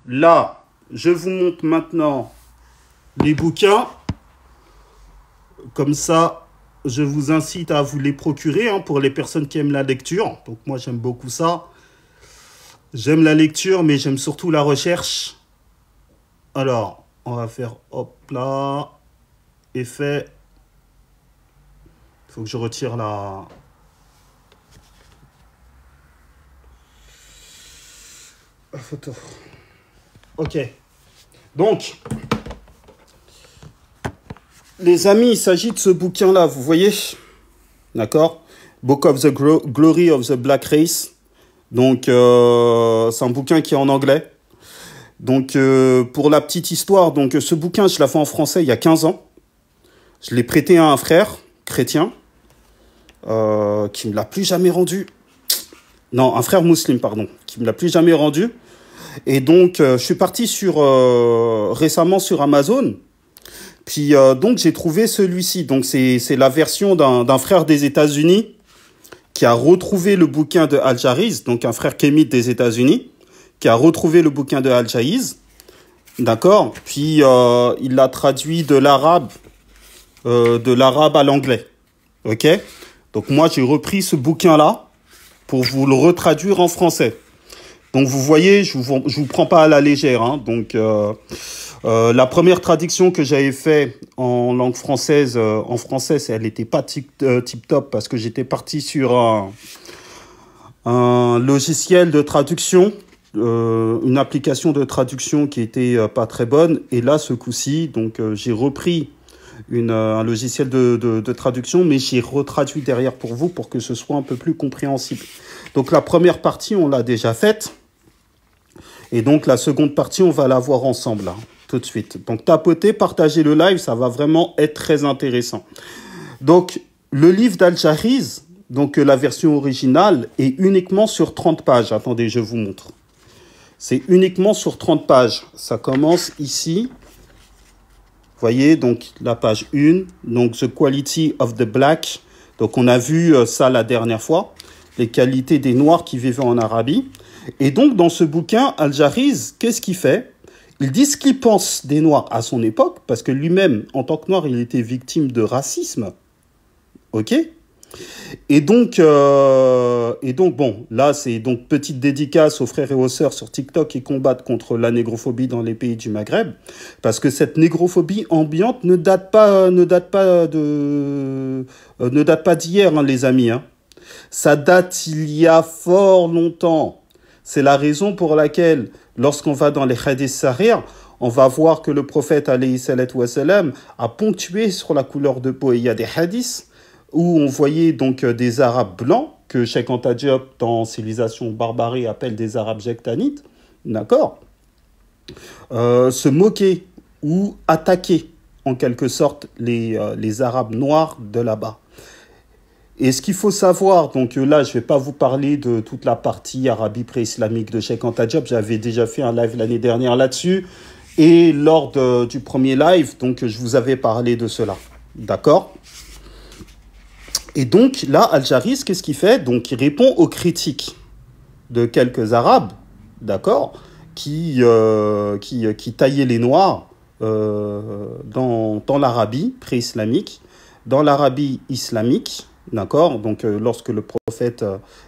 là, je vous montre maintenant les bouquins. Comme ça, je vous incite à vous les procurer hein, pour les personnes qui aiment la lecture. Donc moi, j'aime beaucoup ça. J'aime la lecture, mais j'aime surtout la recherche. Alors, on va faire hop là. Effet. Il faut que je retire la photo. Ok. Donc, les amis, il s'agit de ce bouquin-là, vous voyez? D'accord? Book of the Glory of the Black Race. Donc, c'est un bouquin qui est en anglais. Donc, pour la petite histoire, donc ce bouquin, je l'ai fait en français il y a 15 ans. Je l'ai prêté à un frère chrétien qui ne me l'a plus jamais rendu. Non, un frère musulman, pardon, qui ne me l'a plus jamais rendu. Et donc, je suis parti récemment sur Amazon. Puis, donc, j'ai trouvé celui-ci. Donc, c'est la version d'un frère des États-Unis qui a retrouvé le bouquin de Al-Jariz, donc un frère kémite des États-Unis, qui a retrouvé le bouquin de Al-Jariz. D'accord? Puis, il l'a traduit de l'arabe à l'anglais. OK? Donc, moi, j'ai repris ce bouquin-là pour vous le retraduire en français. Donc, vous voyez, je vous prends pas à la légère. Hein. Donc, la première traduction que j'avais fait en langue française, en français, elle n'était pas tip-top parce que j'étais parti sur un logiciel de traduction, une application de traduction qui était pas très bonne. Et là, ce coup-ci, donc j'ai repris un logiciel de traduction, mais j'ai retraduit derrière pour vous pour que ce soit un peu plus compréhensible. Donc, la première partie, on l'a déjà faite. Et donc, la seconde partie, on va la voir ensemble, là, tout de suite. Donc, tapotez, partagez le live, ça va vraiment être très intéressant. Donc, le livre d'Al-Jariz, donc la version originale, est uniquement sur 30 pages. Attendez, je vous montre. C'est uniquement sur 30 pages. Ça commence ici. Vous voyez, donc, la page 1. Donc, The Quality of the Black. Donc, on a vu ça la dernière fois. Les qualités des Noirs qui vivaient en Arabie. Et donc, dans ce bouquin, Al-Jariz, qu'est-ce qu'il fait? Il dit ce qu'il pense des Noirs à son époque, parce que lui-même, en tant que Noir, il était victime de racisme. OK? Et donc, bon, là, c'est donc petite dédicace aux frères et aux sœurs sur TikTok qui combattent contre la négrophobie dans les pays du Maghreb, parce que cette négrophobie ambiante ne date pas d'hier, hein, les amis. Hein. Ça date il y a fort longtemps. C'est la raison pour laquelle, lorsqu'on va dans les hadiths sahih, on va voir que le prophète, alayhi salatu wa salam, a ponctué sur la couleur de peau. Et il y a des hadiths où on voyait donc des Arabes blancs, que Cheikh Anta Diop, dans Civilisation Barbarie, appelle des Arabes jectanites, d'accord, se moquer ou attaquer, en quelque sorte, les Arabes noirs de là-bas. Et ce qu'il faut savoir, donc là, je ne vais pas vous parler de toute la partie Arabie pré-islamique de Cheikh Anta Diop. J'avais déjà fait un live l'année dernière là-dessus. Et lors du premier live, donc, je vous avais parlé de cela. D'accord? Et donc, là, Al-Jariz, qu'est-ce qu'il fait? Donc, il répond aux critiques de quelques Arabes, d'accord, qui taillaient les Noirs dans l'Arabie pré-islamique, dans l'Arabie islamique. D'accord? Donc, lorsque le prophète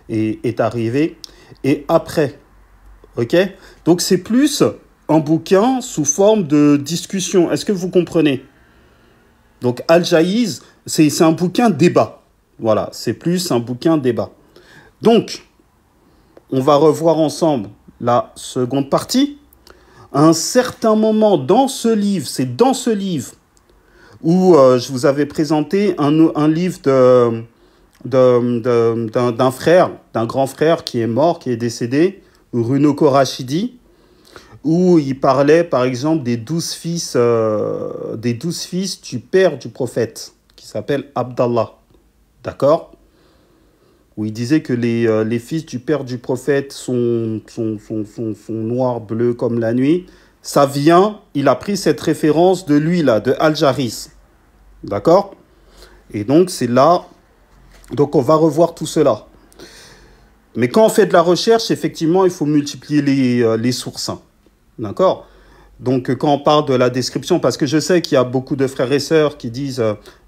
est arrivé et après. OK? Donc, c'est plus un bouquin sous forme de discussion. Est-ce que vous comprenez? Donc, Al-Jariz, c'est un bouquin débat. Voilà, c'est plus un bouquin débat. Donc, on va revoir ensemble la seconde partie. À un certain moment dans ce livre, c'est dans ce livre où je vous avais présenté un livre d'un frère, d'un grand frère qui est mort, qui est décédé, Runoko Rashidi, où il parlait par exemple des 12 fils du père du prophète, qui s'appelle Abdallah. D'accord? Où il disait que les fils du père du prophète sont noirs, bleus comme la nuit. Ça vient, il a pris cette référence de lui, là, de Al-Jariz. D'accord? Et donc, c'est là. Donc, on va revoir tout cela. Mais quand on fait de la recherche, effectivement, il faut multiplier les sources. D'accord? Donc, quand on parle de la description, parce que je sais qu'il y a beaucoup de frères et sœurs qui disent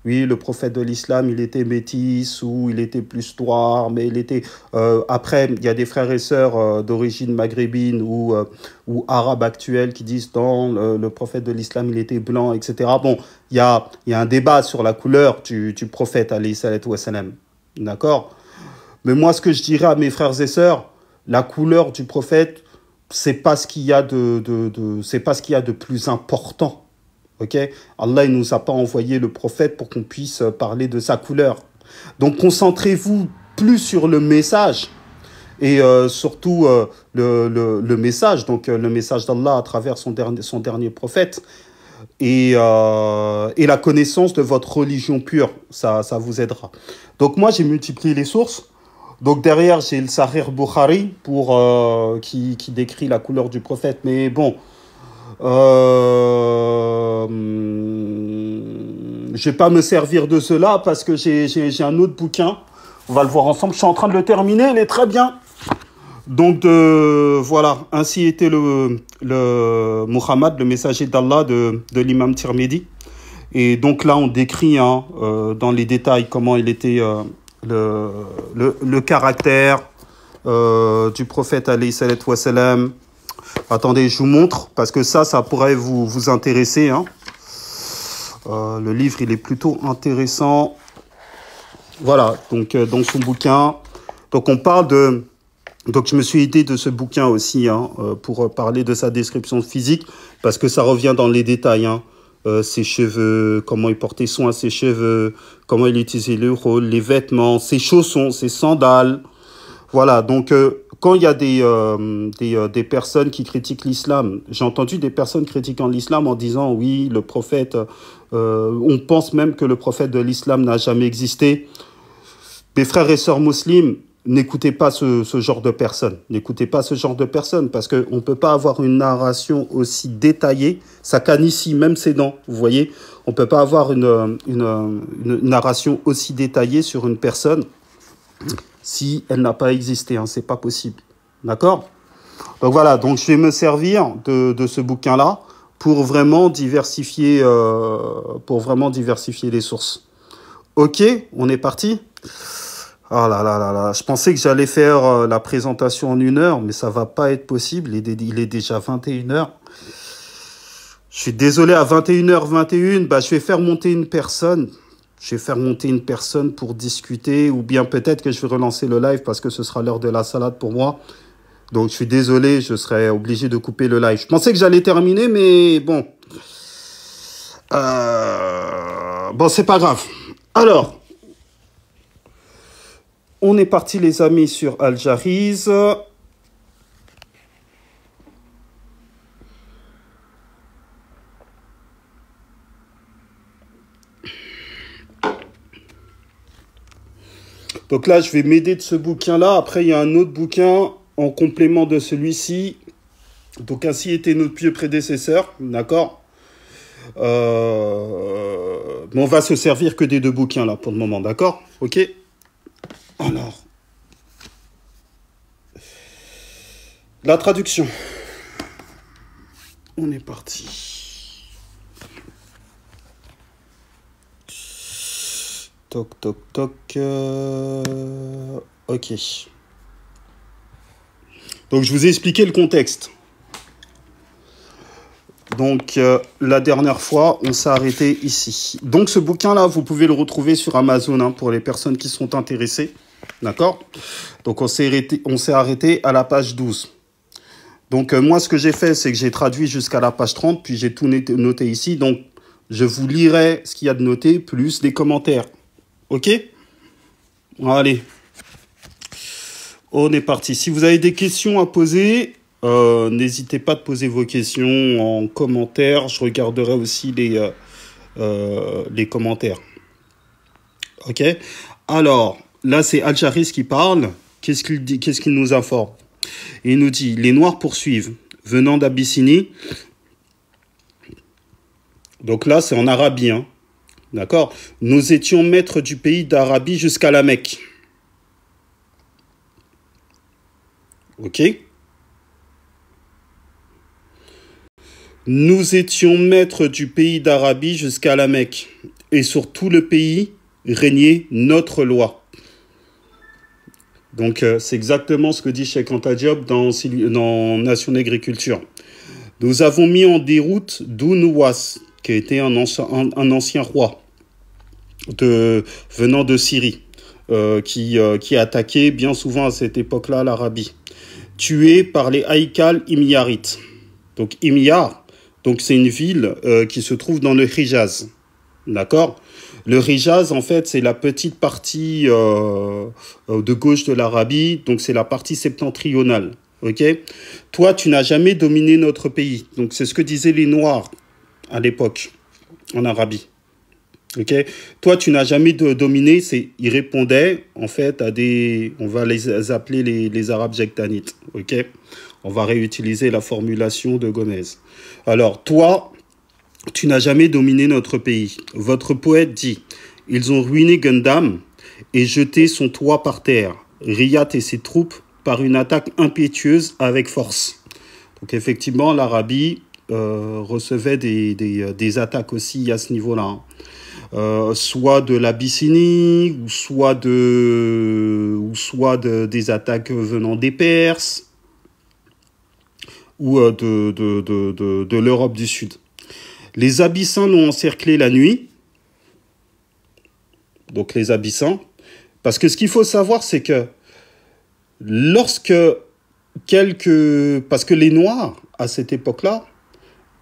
oui, le prophète de l'islam, il était métis ou il était plus noir, mais il était. Après, il y a des frères et sœurs d'origine maghrébine ou arabe actuelle qui disent non, le prophète de l'islam, il était blanc, etc. Bon, il y a un débat sur la couleur du prophète, alayhi salatu wassalam. D'accord? Mais moi, ce que je dirais à mes frères et sœurs, la couleur du prophète, c'est pas ce qu'il y a c'est pas ce qu'il y a de plus important. Ok? Allah, il nous a pas envoyé le prophète pour qu'on puisse parler de sa couleur. Donc, concentrez-vous plus sur le message et surtout le message, donc le message d'Allah à travers son dernier prophète et la connaissance de votre religion pure. Ça vous aidera. Donc, moi, j'ai multiplié les sources. Donc derrière, j'ai le Sahih Bukhari qui décrit la couleur du prophète. Mais bon, je vais pas me servir de cela parce que j'ai un autre bouquin. On va le voir ensemble. Je suis en train de le terminer. Il est très bien. Donc voilà, ainsi était le Muhammad, le messager d'Allah de l'imam Tirmidhi. Et donc là, on décrit dans les détails comment il était... le caractère du prophète alayhi salatu wassalam. Attendez, je vous montre, parce que ça pourrait vous intéresser. Hein. Le livre, il est plutôt intéressant. Voilà, donc dans son bouquin. Donc on parle de... Donc je me suis aidé de ce bouquin aussi pour parler de sa description physique, parce que ça revient dans les détails. Hein. Ses cheveux, comment il portait soin à ses cheveux, comment il utilisait le rôle, les vêtements, ses chaussons, ses sandales. Voilà, donc quand il y a des personnes qui critiquent l'islam, j'ai entendu des personnes critiquant l'islam en disant oui, le prophète, on pense même que le prophète de l'islam n'a jamais existé. Mes frères et sœurs musulmans, n'écoutez pas ce genre de personnes. N'écoutez pas ce genre de personnes parce qu'on ne peut pas avoir une narration aussi détaillée. Ça canne ici, même ses dents, vous voyez. On ne peut pas avoir une narration aussi détaillée sur une personne si elle n'a pas existé. Hein, c'est pas possible. D'accord? Donc voilà, donc je vais me servir de ce bouquin-là pour vraiment diversifier les sources. Ok, on est parti? Ah là là là là, je pensais que j'allais faire la présentation en 1 heure, mais ça va pas être possible, il est déjà 21h. Je suis désolé, à 21h21, bah, je vais faire monter une personne. Je vais faire monter une personne pour discuter, ou bien peut-être que je vais relancer le live parce que ce sera l'heure de la salade pour moi. Donc je suis désolé, je serai obligé de couper le live. Je pensais que j'allais terminer, mais bon. Bon, c'est pas grave. Alors... On est parti, les amis, sur Al-Jariz. Donc là, je vais m'aider de ce bouquin-là. Après, il y a un autre bouquin en complément de celui-ci. Donc, ainsi était notre pieux prédécesseur. D'accord? Mais on va se servir que des 2 bouquins, là, pour le moment. D'accord? Ok? Alors, la traduction. On est parti. Toc, toc, toc. Ok. Donc, je vous ai expliqué le contexte. Donc, la dernière fois, on s'est arrêté ici. Donc, ce bouquin-là, vous pouvez le retrouver sur Amazon hein, pour les personnes qui sont intéressées. D'accord? Donc, on s'est arrêté à la page 12. Donc, moi, ce que j'ai fait, c'est que j'ai traduit jusqu'à la page 30, puis j'ai tout noté ici. Donc, je vous lirai ce qu'il y a de noté, plus des commentaires. OK? Allez. On est parti. Si vous avez des questions à poser, n'hésitez pas à poser vos questions en commentaire. Je regarderai aussi les commentaires. OK? Alors, là, c'est Al-Jariz qui parle. Qu'est-ce qu'il dit? Qu'est-ce qu'il nous informe? Il nous dit, les Noirs poursuivent, venant d'Abyssinie. Donc là, c'est en arabie. Hein. D'accord? Nous étions maîtres du pays d'Arabie jusqu'à la Mecque. OK? Nous étions maîtres du pays d'Arabie jusqu'à la Mecque, et sur tout le pays régnait notre loi. Donc, c'est exactement ce que dit Cheikh Anta Diop dans Nation d'agriculture. Nous avons mis en déroute Dounouas, qui était un ancien roi venant de Syrie, qui attaquait bien souvent à cette époque-là l'Arabie, tué par les Haïkal Himyarites. Donc, Himyar, c'est une ville qui se trouve dans le Hijaz. D'accord ? Le Hijaz, en fait, c'est la petite partie de gauche de l'Arabie, donc c'est la partie septentrionale. Ok ? Toi, tu n'as jamais dominé notre pays. Donc, c'est ce que disaient les Noirs à l'époque, en Arabie. Ok ? Toi, tu n'as jamais dominé. Ils répondaient, en fait, à des... On va les appeler les Arabes jectanites. Ok ? On va réutiliser la formulation de Gomez. Alors, toi, tu n'as jamais dominé notre pays. Votre poète dit, ils ont ruiné Gundam et jeté son toit par terre. Riyad et ses troupes par une attaque impétueuse avec force. Donc effectivement, l'Arabie recevait des attaques aussi à ce niveau-là. Soit de l'Abyssinie, ou soit des attaques venant des Perses, ou de l'Europe du Sud. Les Abyssins l'ont encerclé la nuit. Donc les Abyssins. Parce que ce qu'il faut savoir, c'est que parce que les Noirs, à cette époque-là,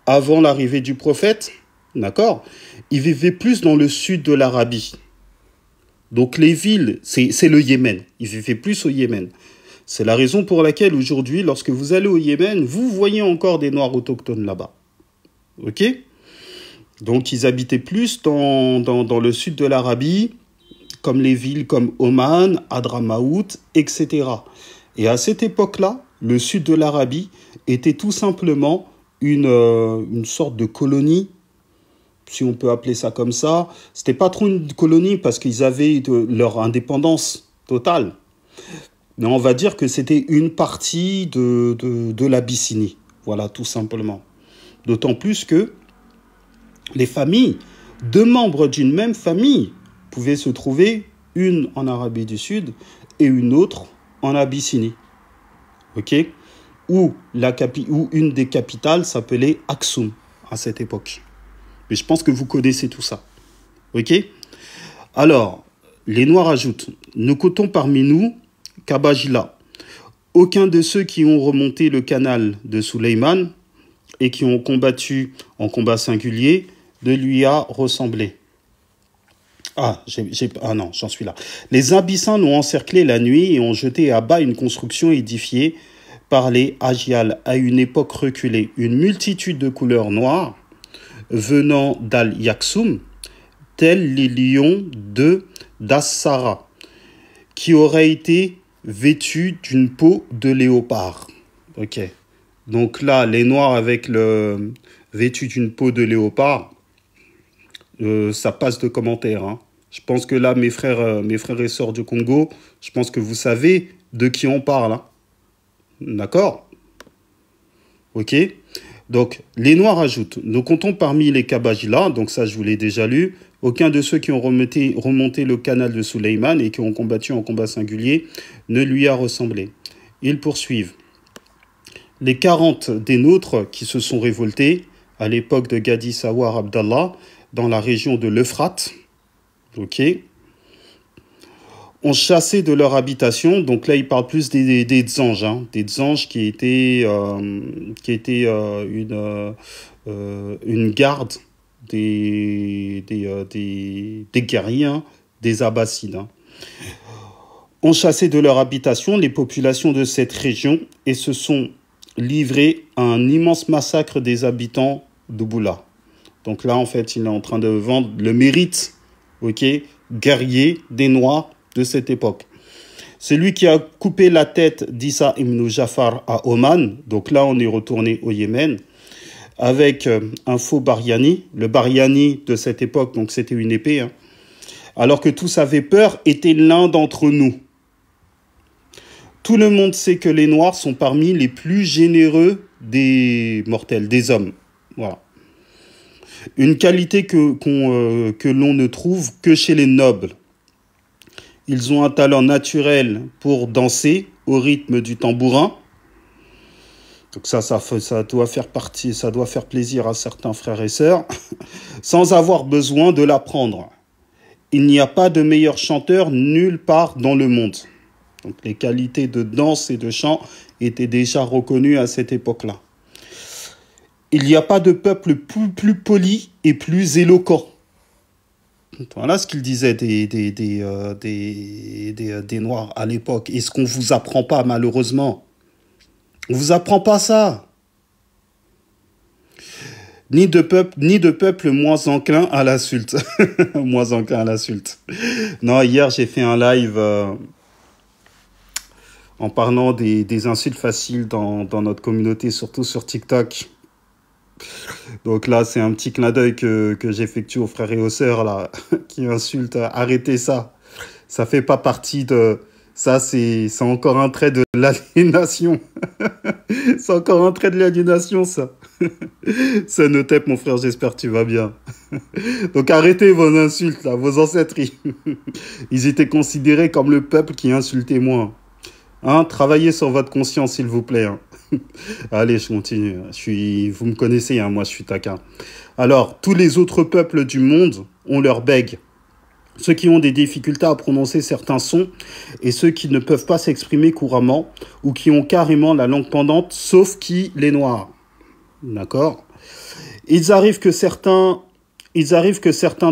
avant l'arrivée du prophète, d'accord, ils vivaient plus dans le sud de l'Arabie. Donc les villes, c'est le Yémen. Ils vivaient plus au Yémen. C'est la raison pour laquelle aujourd'hui, lorsque vous allez au Yémen, vous voyez encore des Noirs autochtones là-bas. Ok ? Donc ils habitaient plus dans le sud de l'Arabie, comme les villes comme Oman, Hadramaout, etc. Et à cette époque-là, le sud de l'Arabie était tout simplement une sorte de colonie, si on peut appeler ça comme ça. C'était pas trop une colonie parce qu'ils avaient leur indépendance totale. Mais on va dire que c'était une partie de l'Abyssinie. Voilà, tout simplement. D'autant plus que les familles, deux membres d'une même famille, pouvaient se trouver, une en Arabie du Sud et une autre en Abyssinie. Ok ? Où une des capitales s'appelait Aksum à cette époque. Mais je pense que vous connaissez tout ça. Ok ? Alors, les Noirs ajoutent, nous comptons parmi nous Kabajila. Aucun de ceux qui ont remonté le canal de Suleiman et qui ont combattu en combat singulier ne lui a ressemblé. Non, j'en suis là. Les Abyssins l'ont encerclé la nuit et ont jeté à bas une construction édifiée par les Agial à une époque reculée. Une multitude de couleurs noires venant d'Al-Yaksum, tels les lions d'Assara, qui auraient été vêtus d'une peau de léopard. Ok. Donc là, les Noirs vêtus d'une peau de léopard, ça passe de commentaires. Hein. Je pense que là, mes frères et sœurs du Congo, je pense que vous savez de qui on parle. Hein. D'accord ? Ok ? Donc, les Noirs ajoutent, nous comptons parmi les Kabajila, donc ça je vous l'ai déjà lu, aucun de ceux qui ont remonté le canal de Suleiman et qui ont combattu en combat singulier ne lui a ressemblé. Ils poursuivent. Les 40 des nôtres qui se sont révoltés à l'époque de Gadi Sawar Abdallah dans la région de l'Euphrate, ok, ont chassé de leur habitation. Donc là, il parle plus des Dzanges, hein, des Dzanges qui étaient une garde des guerriers, hein, des Abbassides. Hein. Ont chassé de leur habitation les populations de cette région et se sont livrés à un immense massacre des habitants d'Ouboula. Donc là, en fait, il est en train de vendre le mérite, ok, guerrier des Noirs de cette époque. C'est lui qui a coupé la tête d'Issa ibn Jafar à Oman. Donc là, on est retourné au Yémen avec un faux Bariani. Le Bariani de cette époque, donc c'était une épée. Hein. Alors que tous avaient peur, était l'un d'entre nous. Tout le monde sait que les Noirs sont parmi les plus généreux des mortels, des hommes. Voilà. Une qualité que l'on ne trouve que chez les nobles. Ils ont un talent naturel pour danser au rythme du tambourin. Donc ça doit faire plaisir à certains frères et sœurs, sans avoir besoin de l'apprendre. Il n'y a pas de meilleur chanteur nulle part dans le monde. Donc les qualités de danse et de chant étaient déjà reconnues à cette époque-là. Il n'y a pas de peuple plus poli et plus éloquent. Voilà ce qu'il disait des Noirs à l'époque. Et ce qu'on ne vous apprend pas, malheureusement. On ne vous apprend pas ça. Ni de peuple moins enclin à l'insulte. Moins enclin à l'insulte. Non, hier, j'ai fait un live en parlant des insultes faciles dans notre communauté, surtout sur TikTok. Donc là, c'est un petit clin d'œil que j'effectue aux frères et aux sœurs là, qui insultent. Arrêtez ça. Ça fait pas partie de... Ça, c'est encore un trait de l'aliénation. C'est encore un trait de l'aliénation, ça. Ça ne tape, mon frère, j'espère que tu vas bien. Donc arrêtez vos insultes, là, vos ancêtres. Ils étaient considérés comme le peuple qui insultait moins. Hein, travaillez sur votre conscience, s'il vous plaît. Hein. Allez, je continue. Vous me connaissez, hein, moi, je suis taquin. Alors, tous les autres peuples du monde ont leur bègue. Ceux qui ont des difficultés à prononcer certains sons et ceux qui ne peuvent pas s'exprimer couramment ou qui ont carrément la langue pendante, sauf qui, les Noirs. D'accord ? Il arrive que certains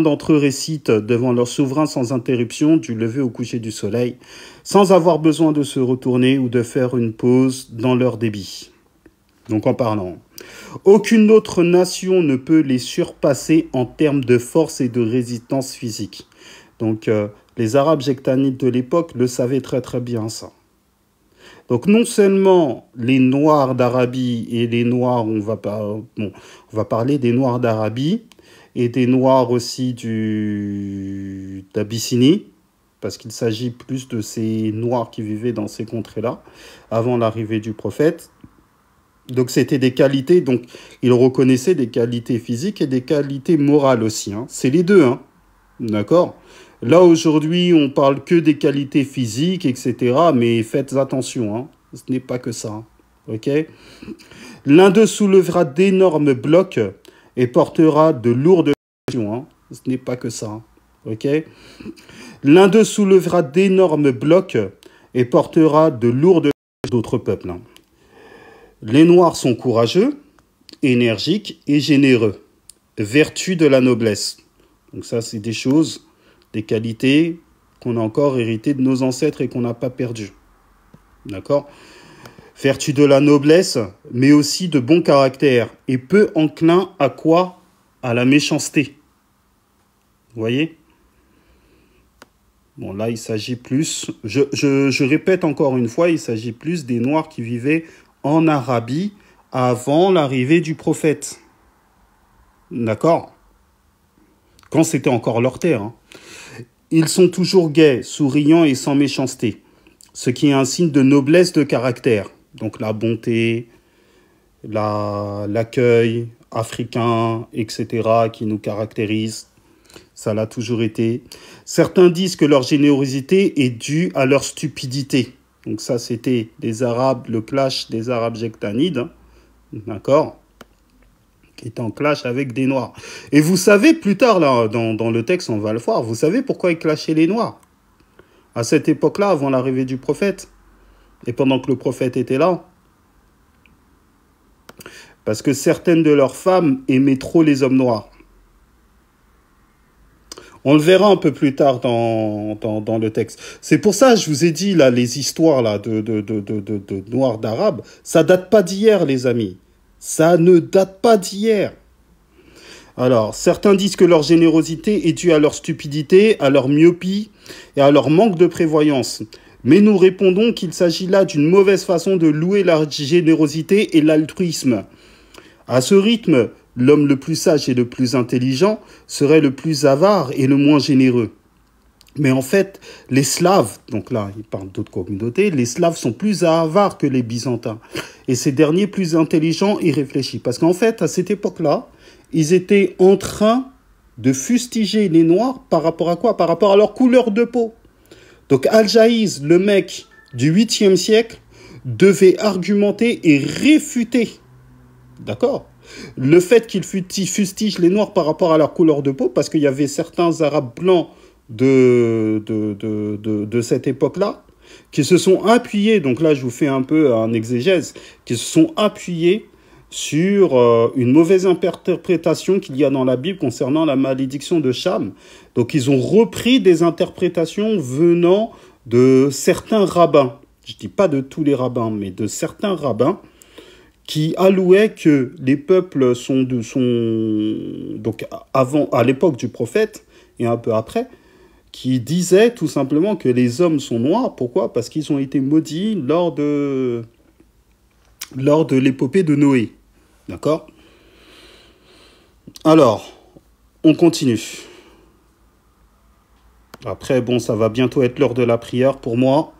d'entre eux récitent devant leur souverain sans interruption du lever au coucher du soleil, sans avoir besoin de se retourner ou de faire une pause dans leur débit. Donc en parlant, aucune autre nation ne peut les surpasser en termes de force et de résistance physique. Donc les Arabes jectanites de l'époque le savaient très très bien ça. Donc non seulement les Noirs d'Arabie et les Noirs, on va parler des Noirs d'Arabie et des Noirs aussi d'Abyssinie, parce qu'il s'agit plus de ces Noirs qui vivaient dans ces contrées-là avant l'arrivée du prophète. Donc c'était des qualités, donc ils reconnaissaient des qualités physiques et des qualités morales aussi. Hein. C'est les deux, hein. D'accord ? Là, aujourd'hui, on parle que des qualités physiques, etc. Mais faites attention, hein. Ce n'est pas que ça. Ok ? L'un d'eux soulèvera d'énormes blocs et portera de lourdes questions. Hein. Ce n'est pas que ça. Ok ? L'un d'eux soulèvera d'énormes blocs et portera de lourdes d'autres peuples. Hein. Les Noirs sont courageux, énergiques et généreux. Vertu de la noblesse. Donc ça, c'est des choses... des qualités qu'on a encore héritées de nos ancêtres et qu'on n'a pas perdues. D'accord ? Vertu de la noblesse, mais aussi de bon caractère. Et peu enclin à quoi ? À la méchanceté. Vous voyez ? Bon, là, il s'agit plus... Je répète encore une fois, il s'agit plus des Noirs qui vivaient en Arabie avant l'arrivée du prophète. D'accord ? Quand c'était encore leur terre, hein. Ils sont toujours gais, souriants et sans méchanceté, ce qui est un signe de noblesse de caractère. Donc la bonté, l'accueil africain, etc., qui nous caractérise, ça l'a toujours été. Certains disent que leur générosité est due à leur stupidité. Donc ça, c'était les Arabes, le clash des Arabes jectanides, hein. D'accord ? Qui est en clash avec des Noirs. Et vous savez, plus tard, là, dans le texte, on va le voir, vous savez pourquoi ils clashaient les Noirs ? À cette époque-là, avant l'arrivée du prophète, et pendant que le prophète était là. Parce que certaines de leurs femmes aimaient trop les hommes noirs. On le verra un peu plus tard dans le texte. C'est pour ça que je vous ai dit, là, les histoires là, de Noirs d'Arabes, ça date pas d'hier, les amis. Ça ne date pas d'hier. Alors, certains disent que leur générosité est due à leur stupidité, à leur myopie et à leur manque de prévoyance. Mais nous répondons qu'il s'agit là d'une mauvaise façon de louer la générosité et l'altruisme. À ce rythme, l'homme le plus sage et le plus intelligent serait le plus avare et le moins généreux. Mais en fait, les Slaves, donc là, il parle d'autres communautés, les Slaves sont plus avares que les Byzantins. Et ces derniers plus intelligents et réfléchis. Parce qu'en fait, à cette époque-là, ils étaient en train de fustiger les Noirs par rapport à quoi? Par rapport à leur couleur de peau. Donc Al-Jahiz, le mec du 8e siècle, devait argumenter et réfuter, d'accord, le fait qu'il fustige les Noirs par rapport à leur couleur de peau, parce qu'il y avait certains Arabes blancs de cette époque-là qui se sont appuyés, donc là je vous fais un peu un exégèse, qui se sont appuyés sur une mauvaise interprétation qu'il y a dans la Bible concernant la malédiction de Cham. Donc ils ont repris des interprétations venant de certains rabbins. Je ne dis pas de tous les rabbins, mais de certains rabbins qui allouaient que les peuples sont donc avant, à l'époque du prophète et un peu après, qui disaient tout simplement que les hommes sont noirs. Pourquoi? Parce qu'ils ont été maudits lors de l'épopée de Noé. D'accord? Alors, on continue. Après, bon, ça va bientôt être l'heure de la prière pour moi.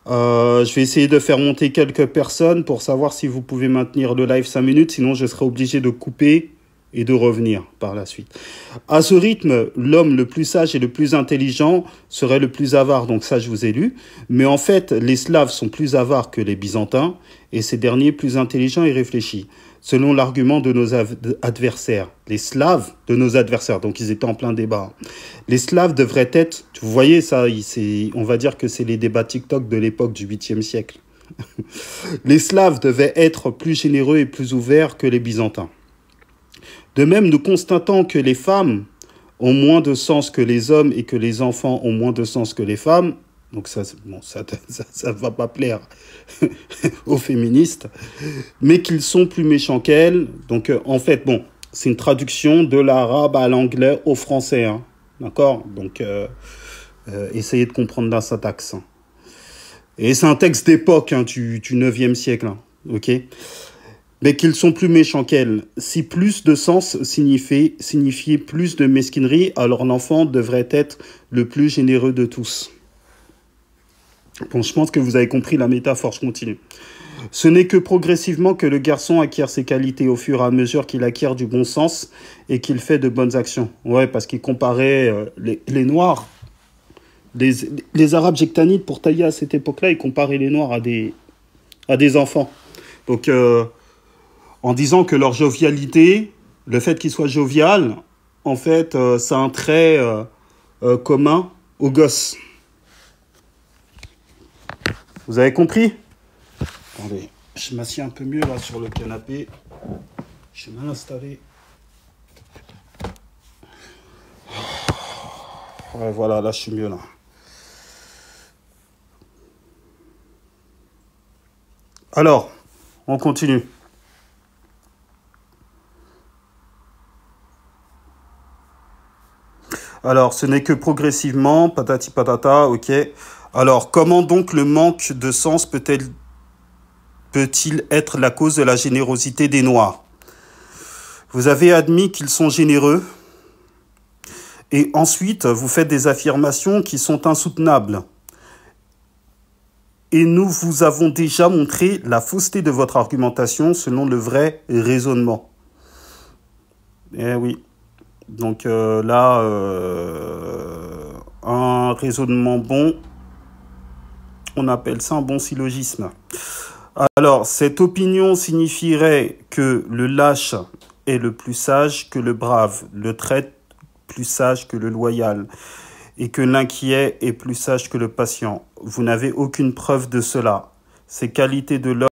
Je vais essayer de faire monter quelques personnes pour savoir si vous pouvez maintenir le live 5 minutes. Sinon, je serai obligé de couper et de revenir par la suite. À ce rythme, l'homme le plus sage et le plus intelligent serait le plus avare. Donc ça, je vous ai lu. Mais en fait, les Slaves sont plus avares que les Byzantins et ces derniers plus intelligents et réfléchis. Selon l'argument de nos adversaires. Les Slaves de nos adversaires. Donc ils étaient en plein débat. Les Slaves devraient être... Vous voyez ça, on va dire que c'est les débats TikTok de l'époque du 8e siècle. Les Slaves devaient être plus généreux et plus ouverts que les Byzantins. De même, nous constatons que les femmes ont moins de sens que les hommes et que les enfants ont moins de sens que les femmes. Donc ça va pas plaire aux féministes. Mais qu'ils sont plus méchants qu'elles. Donc en fait, bon, c'est une traduction de l'arabe à l'anglais au français. Hein. D'accord? Donc essayez de comprendre la syntaxe. Et c'est un texte d'époque hein, du 9e siècle. Hein. Ok? Mais qu'ils sont plus méchants qu'elles. Si plus de sens signifiait plus de mesquinerie, alors l'enfant devrait être le plus généreux de tous. Bon, je pense que vous avez compris la métaphore, je continue. Ce n'est que progressivement que le garçon acquiert ses qualités au fur et à mesure qu'il acquiert du bon sens et qu'il fait de bonnes actions. Ouais, parce qu'il comparait les Noirs, les Arabes jectanites, pour tailler à cette époque-là, ils comparaient les Noirs à des enfants. Donc... en disant que leur jovialité, le fait qu'ils soient jovial, en fait, c'est un trait commun aux gosses. Vous avez compris? Attendez, je m'assieds un peu mieux là sur le canapé. Je suis mal installé. Ouais, voilà, là, je suis mieux là. Alors, on continue. Alors, ce n'est que progressivement, patati patata, ok. Alors, comment donc le manque de sens peut-il être la cause de la générosité des Noirs? Vous avez admis qu'ils sont généreux, et ensuite, vous faites des affirmations qui sont insoutenables. Et nous vous avons déjà montré la fausseté de votre argumentation selon le vrai raisonnement. Eh oui. Donc là, un raisonnement bon, on appelle ça un bon syllogisme. Alors, cette opinion signifierait que le lâche est le plus sage que le brave, le traître plus sage que le loyal, et que l'inquiet est plus sage que le patient. Vous n'avez aucune preuve de cela. Ces qualités de l'homme